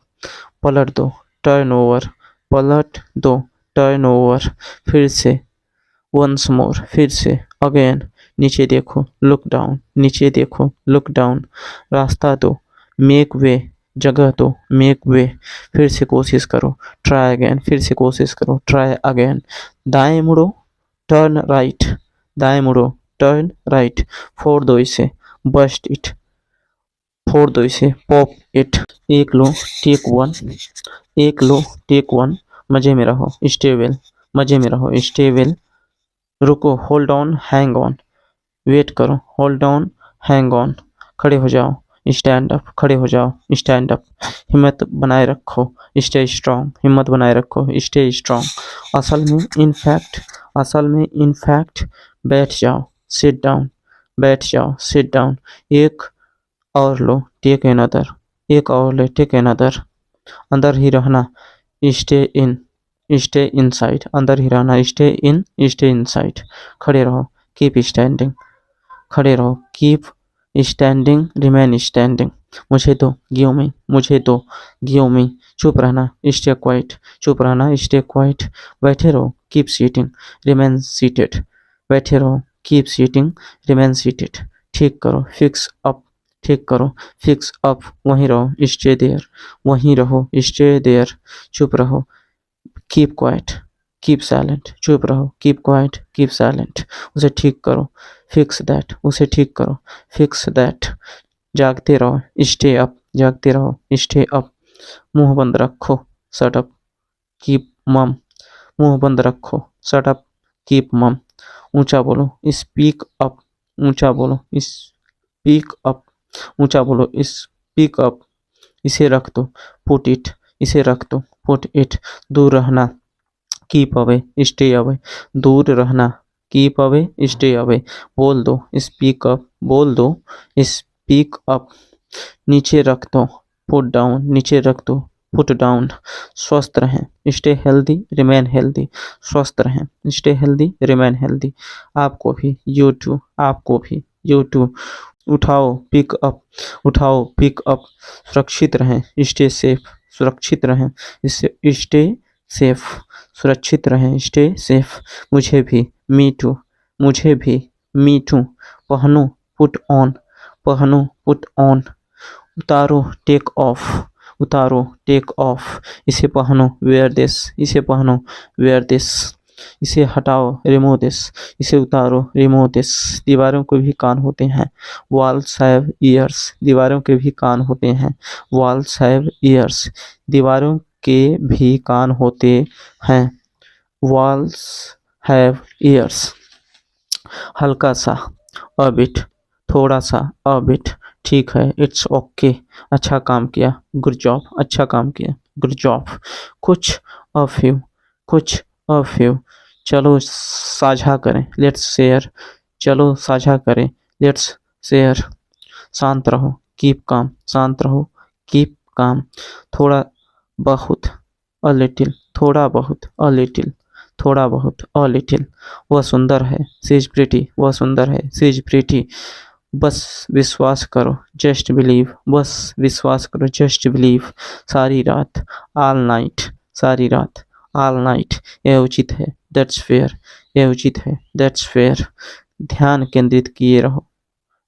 पलट दो, टर्न ओवर, पलट दो, टर्न ओवर। फिर से, वंस मोर, फिर से, अगेन। नीचे देखो, लुक डाउन, नीचे देखो, लुक डाउन। रास्ता दो, मेक वे, जगह दो, मेक वे। फिर से कोशिश करो, ट्राई अगेन, फिर से कोशिश करो, ट्राई अगेन। दाएं मुड़ो, टर्न राइट, दाएं मुड़ो, टर्न राइट। फोड़ दो इसे, बस्ट इट, फोड़ दो इसे, पॉप इट। एक लो, टेक वन, एक लो, टेक वन। मजे में रहो, स्टे वेल, मजे में रहो, स्टे वेल। रुको, hold on, hang on, wait करो, होल्ड ऑन, हैंग ऑन। खड़े हो जाओ, स्टैंड अप, खड़े हो जाओ, स्टैंड अप। हिम्मत बनाए रखो, स्टे स्ट्रांग, हिम्मत बनाए रखो, स्टे स्ट्रांग। असल में इनफैक्ट, असल में इनफैक्ट। बैठ जाओ, सिट डाउन, बैठ जाओ, सिट डाउन। एक और लो, टेक अनदर, एक और ले, टेक अनदर। अंदर ही रहना, स्टे इन, स्टे इनसाइड, अंदर ही रहना, स्टे इन, स्टे इनसाइड। खड़े रहो, कीप स्टैंडिंग, खड़े रहो, कीप स्टैंडिंग, रिमेन स्टैंडिंग। मुझे दो, गिव मी, मुझे दो, गिव मी। चुप रहना, स्टे क्वाइट, चुप रहना, स्टे क्वाइट। बैठे रहो, कीप सीटिंग, रिमेन सीटेड, बैठे रहो, कीप सीटिंग, रिमेन सीटेड। ठीक करो, फिक्स अप, ठीक करो, फिक्स अप। वहीं रहो, स्टे देयर, वहीं रहो, स्टे देयर। चुप रहो, कीप क्वाइट, कीप साइलेंट, चुप रहो, कीप क्वाइट, कीप साइलेंट। उसे ठीक करो, फिक्स दैट, उसे ठीक करो, फिक्स दैट। जागते रहो, स्टे अप, जागते रहो, स्टे अप। मुंह बंद रखो, शट अप, कीप मम, मुंह बंद रखो, शट अप, कीप मम। ऊंचा बोलो, स्पीक अप, ऊंचा बोलो, स्पीक अप, ऊंचा बोलो, स्पीक अप। इसे रख दो, पुट इट, इसे रख दो, पुट इट। दूर रहना, कीप अवे, स्टे अवे, दूर रहना, कीप अवे, स्टे अवे। बोल दो, स्पीक अप, बोल दो, स्पीक अप। नीचे रख दो, पुट डाउन, नीचे रख दो, पुट डाउन। स्वस्थ रहें, स्टे हेल्दी, रिमेन हेल्दी, स्वस्थ रहें, स्टे हेल्दी, रिमेन हेल्दी। आपको भी, यू टू, आपको भी, यू टू। उठाओ, पिक अप, उठाओ, पिक अप। सुरक्षित रहें, स्टे सेफ, सुरक्षित रहें, स्टे सेफ, सुरक्षित रहें, स्टे सेफ। मुझे भी, मी टू, मुझे भी, मी टू। पहनो, पुट ऑन, पहनो, पुट ऑन। उतारो, टेक ऑफ, उतारो, टेक ऑफ। इसे पहनो, वेयर दिस, इसे पहनो, वेयर दिस। इसे हटाओ, रिमूव दिस, इसे उतारो, रिमूव दिस। दीवारों के भी कान होते हैं, वॉल्स हैव ईयर्स, दीवारों के भी कान होते हैं, वॉल्स हैव ईयर्स, दीवारों के भी कान होते हैं, वॉल्स हैव ईयर्स। हल्का सा, अ बिट, थोड़ा सा, अ बिट। ठीक है, इट्स ओके, अच्छा काम किया, गुड जॉब, अच्छा काम किया, गुड जॉब। कुछ अ फ्यू, कुछ अ फ्यू। चलो साझा करें, लेट्स शेयर, चलो साझा करें, लेट्स शेयर। शांत रहो, कीप काम, शांत रहो, कीप काम। थोड़ा बहुत, अ लिटिल, थोड़ा बहुत, अ लिटिल, थोड़ा बहुत, अ लिटिल। वह सुंदर है, शी इज प्रिटी, वह सुंदर है, शी इज प्रिटी। बस विश्वास करो, जस्ट बिलीव, बस विश्वास करो, जस्ट बिलीव। सारी रात, ऑल नाइट, सारी रात, ऑल नाइट। यह उचित है, दैट्स फेयर, यह उचित है, दैट्स फेयर। ध्यान केंद्रित किए रहो,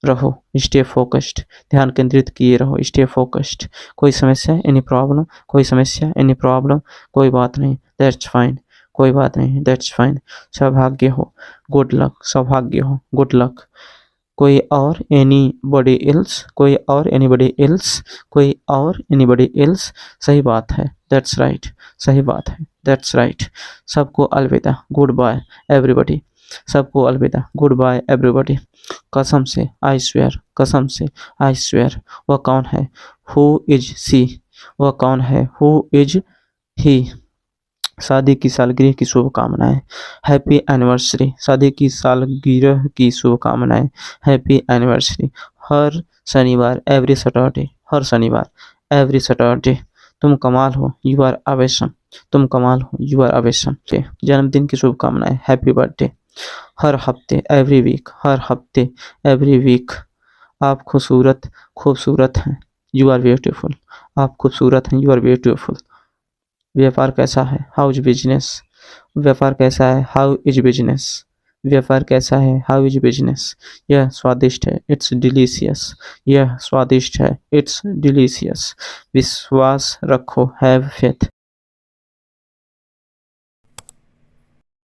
रहो, स्टे फोकस्ड, ध्यान केंद्रित किए रहो, स्टे फोकस्ड। कोई समस्या, एनी प्रॉब्लम, कोई समस्या, एनी प्रॉब्लम, कोई बात नहीं, दैट्स फाइन, कोई बात नहीं, दैट्स फाइन। सौभाग्य हो, गुड लक, सौभाग्य हो, गुड लक। कोई और, एनी बडी एल्स, कोई और, एनी बडी एल्स, कोई और, एनी बडी एल्स। सही बात है, दैट्स राइट, सही बात है, दैट्स राइट। सबको अलविदा, गुड बाय एवरीबॉडी, सबको अलविदा, गुड बाय एवरीबॉडी। कसम से, आई स्वेयर, कसम से, आई स्वेयर। वह कौन है, हु इज सी, वह कौन है, हु इज ही। शादी की सालगिरह की शुभकामनाएं, हैप्पी एनिवर्सरी। शादी की सालगिरह की शुभकामनाएं, हैप्पी एनिवर्सरी। हर शनिवार, एवरी सैटरडे, हर शनिवार, एवरी सैटरडे। तुम कमाल हो, यू आर अवेसम। तुम कमाल हो, यू आर अवेसम। जन्मदिन की शुभकामनाएं, हैप्पी बर्थडे। हर हफ्ते, एवरी वीक, हर हफ्ते, एवरी वीक। आप खूबसूरत हैं, यू आर ब्यूटीफुल। आप खूबसूरत हैं, यू आर ब्यूटीफुल। व्यापार कैसा है, हाउ इज बिजनेस। व्यापार कैसा है, हाउ इज बिजनेस। व्यापार कैसा है, हाउ इज बिजनेस। यह स्वादिष्ट है, इट्स डिलीशियस। यह स्वादिष्ट है, इट्स डिलीशियस। विश्वास रखो, हैव फेथ।